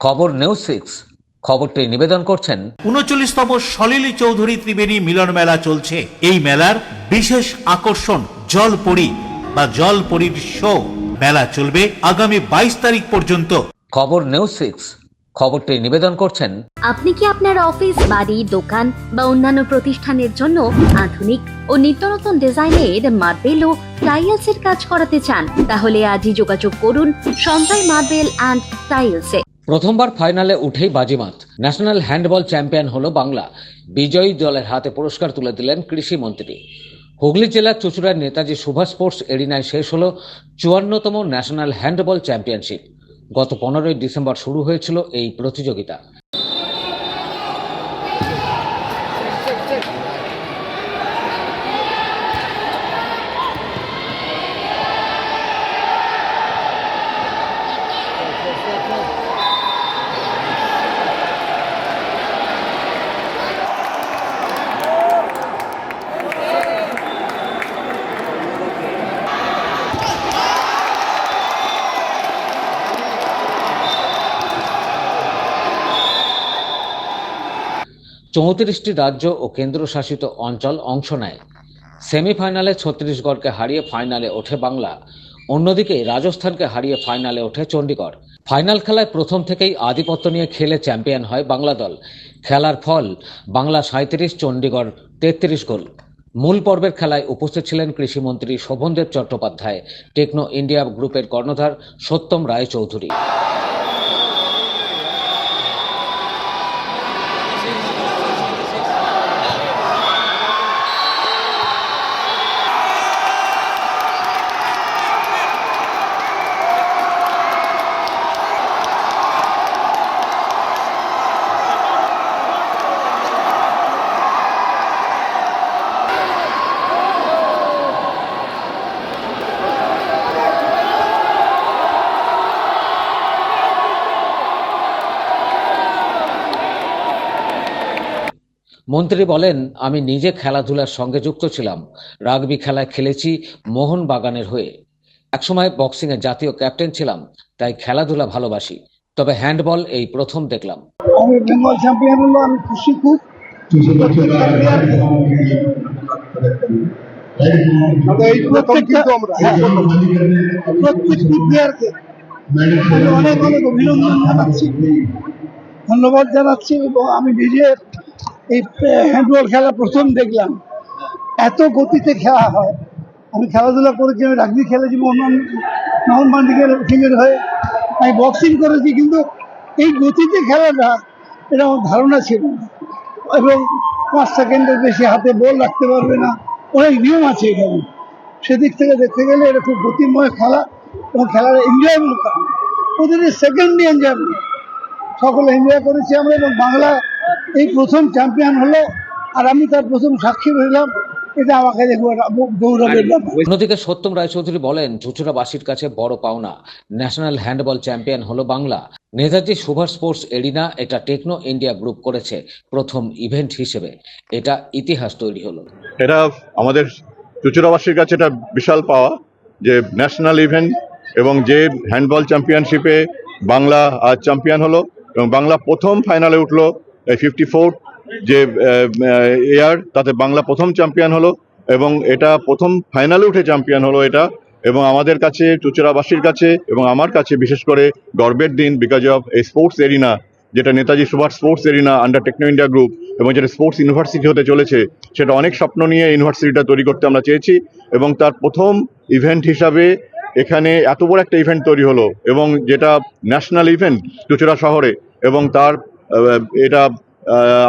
খবর নিউজ 6 খবরটি নিবেদন করছেন ৩৯তম সলিল চৌধুরী ত্রিবেণী মিলন মেলা চলছে। এই মেলার বিশেষ আকর্ষণ জলপরী বা জলপরীর শো। মেলা চলবে আগামী ২২ তারিখ পর্যন্ত। খবর নিউজ 6 খবরটি নিবেদন করছেন আপনি কি আপনার অফিস, বাড়ি, দোকান বা অন্যান্য প্রতিষ্ঠানের জন্য আধুনিক ও নিত্যনতুন ডিজাইনের মার্বেল ও টাইলসের কাজ করাতে চান? তাহলে আজই যোগাযোগ করুন সঞ্জয় মার্বেল অ্যান্ড টাইলসে। প্রথমবার ফাইনালে উঠেই বাজিমাত। ন্যাশনাল হ্যান্ডবল চ্যাম্পিয়ন হলো বাংলা। বিজয়ী দলের হাতে পুরস্কার তুলে দিলেন কৃষি মন্ত্রী। হুগলি জেলার চুঁচুড়ার নেতাজি সুভাষ স্পোর্টস এরিনায় শেষ হলো ৫৪তম ন্যাশনাল হ্যান্ডবল চ্যাম্পিয়নশিপ। গত ১৫ই ডিসেম্বর শুরু হয়েছিল এই প্রতিযোগিতা। চৌত্রিশটি রাজ্য ও কেন্দ্রশাসিত অঞ্চল অংশ নেয়। সেমিফাইনালে ছত্তিশগড়কে হারিয়ে ফাইনালে ওঠে বাংলা। অন্যদিকে রাজস্থানকে হারিয়ে ফাইনালে ওঠে চণ্ডীগড়। ফাইনাল খেলায় প্রথম থেকেই আধিপত্য নিয়ে খেলে চ্যাম্পিয়ন হয় বাংলা দল। খেলার ফল বাংলা ৩৭, চণ্ডীগড় ৩৩ গোল। মূল পর্বের খেলায় উপস্থিত ছিলেন কৃষিমন্ত্রী শোভনদেব চট্টোপাধ্যায়, টেকনো ইন্ডিয়া গ্রুপের কর্ণধার সত্যম রায় চৌধুরী। মন্ত্রী বলেন, আমি নিজে খেলাধুলার সঙ্গে যুক্ত ছিলাম। রাগবি খেলায় খেলেছি মোহনবাগানের হয়ে। একসময় বক্সিংয়ে জাতীয় ক্যাপ্টেন ছিলাম, তাই খেলাধুলা ভালোবাসি। তবে হ্যান্ডবল এই প্রথম দেখলাম। আমি বেঙ্গল চ্যাম্পিয়ন হলো, আমি খুশি খুব। প্রত্যেকটি প্লেয়ারকে অনেক অনেক অভিনন্দন জানাচ্ছি, ধন্যবাদ জানাচ্ছি। এবং আমি নিজে এই হ্যান্ডবল খেলা প্রথম দেখলাম। এত গতিতে খেলা হয়। আমি খেলাধুলা করেছি, আমি রাগবি খেলেছি মোহনবাগানের হয়ে, আমি বক্সিং করেছি, কিন্তু এই গতিতে খেলাটা এটা আমার ধারণা ছিল না। এবং 5 সেকেন্ডের বেশি হাতে বল রাখতে পারবে না, অনেক নিয়ম আছে এখানে। সেদিক থেকে দেখতে গেলে এটা খুব গতিময় খেলা এবং খেলার এনজয়েবল খেলা। প্রতিটি সেকেন্ড এনজয়েবল, সকলে এনজয় করেছি আমরা। এবং বাংলা এই প্রথম চ্যাম্পিয়ন হলো, আর আমি তার প্রথম সাক্ষী রইলাম। এটা আমাকে দেখবো গৌরবের ব্যাপার। অন্যদিকে সত্যম রায়চৌধুরী বলেন, চুঁচুড়াবাসীর কাছে বড় পাওনা। ন্যাশনাল হ্যান্ডবল চ্যাম্পিয়ন হলো বাংলা। নেতাজি সুভাষ স্পোর্টস এরিনা এটা টেকনো ইন্ডিয়া গ্রুপ করেছে প্রথম ইভেন্ট হিসেবে। এটা ইতিহাস তৈরি হলো। এটা আমাদের চুঁচুড়াবাসীর কাছে এটা বিশাল পাওয়া যে ন্যাশনাল ইভেন্ট, এবং যে হ্যান্ডবল চ্যাম্পিয়নশিপে বাংলা আজ চ্যাম্পিয়ন হলো এবং বাংলা প্রথম ফাইনালে উঠলো। 54 যে ইয়ার, তাতে বাংলা প্রথম চ্যাম্পিয়ন হলো এবং এটা প্রথম ফাইনালে উঠে চ্যাম্পিয়ন হলো এটা। এবং আমাদের কাছে, চুঁচুড়াবাসীর কাছে এবং আমার কাছে বিশেষ করে গর্বের দিন, বিকজ অফ এই স্পোর্টস এরিনা, যেটা Netaji Subhash sports arena under Techno India group, এবং যেটা স্পোর্টস ইউনিভার্সিটি হতে চলেছে। সেটা অনেক স্বপ্ন নিয়ে ইউনিভার্সিটিটা তৈরি করতে আমরা চেয়েছি, এবং তার প্রথম ইভেন্ট হিসাবে এখানে এত বড় একটা ইভেন্ট তৈরি হলো, এবং যেটা ন্যাশনাল ইভেন্ট চুঁচুড়া শহরে, এবং তার এটা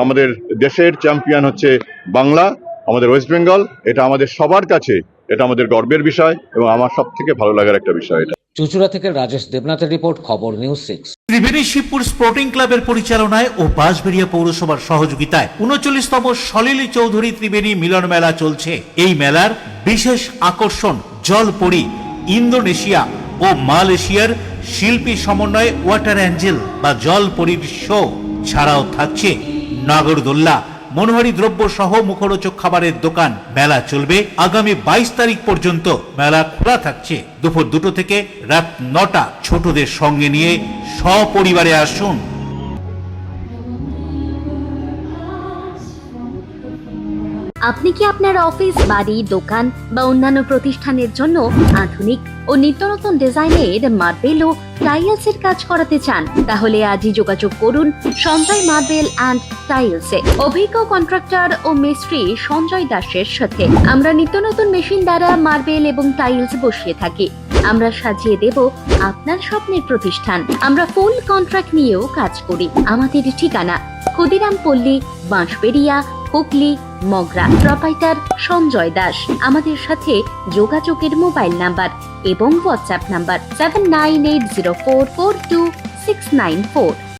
আমাদের দেশের চ্যাম্পিয়ন হচ্ছে বাংলা, আমাদের ওয়েস্ট বেঙ্গল। এটা আমাদের সবার কাছে, এটা আমাদের গর্বের বিষয় এবং আমার সব থেকে ভালো লাগার একটা বিষয় এটা। চুঁচুড়া থেকে রাজেশ দেবনাথের রিপোর্ট, খবর নিউজ 6। ত্রিবেণী শিবপুর স্পোর্টিং ক্লাবের পরিচালনায় ও বাঁশবেড়িয়া পৌরসভার সহযোগিতায় ৩৯তম সলিল চৌধুরী ত্রিবেণী মিলন মেলা চলছে। এই মেলার বিশেষ আকর্ষণ জলপরী, ইন্দোনেশিয়া ও মালয়েশিয়ার শিল্পী সমন্বয়ে ওয়াটার অ্যাঞ্জেল বা জলপরীর শো। ছাড়াও থাকছে নাগরদোল্লা, মনোহারী দ্রব্য সহ মুখরোচক খাবারের দোকান। মেলা চলবে আগামী ২২ তারিখ পর্যন্ত। মেলা খোলা থাকছে দুপুর 2টা থেকে রাত 9টা। ছোটদের সঙ্গে নিয়ে সপরিবারে আসুন। আপনি কি আপনার অফিস, বাড়ি, দোকান বা অন্যান্য প্রতিষ্ঠানের জন্য আধুনিক ও নিত্যনতুন ডিজাইনের মার্বেল ও টাইলসের কাজ করাতে চান? তাহলে আজই যোগাযোগ করুন সঞ্জয় মার্বেল অ্যান্ড টাইলসে। অভিজ্ঞ কন্ট্রাক্টর ও মিস্ত্রি সঞ্জয় দাসের সাথে আমরা নিত্য নতুন মেশিন দ্বারা মার্বেল এবং টাইলস বসিয়ে থাকি। আমরা সাজিয়ে দেব আপনার স্বপ্নের প্রতিষ্ঠান। আমরা ফুল কন্ট্রাক্ট নিয়েও কাজ করি। আমাদের ঠিকানা ক্ষুদিরাম পল্লী, বাঁশবেড়িয়া, হুগলি, মগরা। প্রোপাইটার সঞ্জয় দাস। আমাদের সাথে যোগাযোগের মোবাইল নাম্বার এবং হোয়াটসঅ্যাপ নাম্বার 7980442694।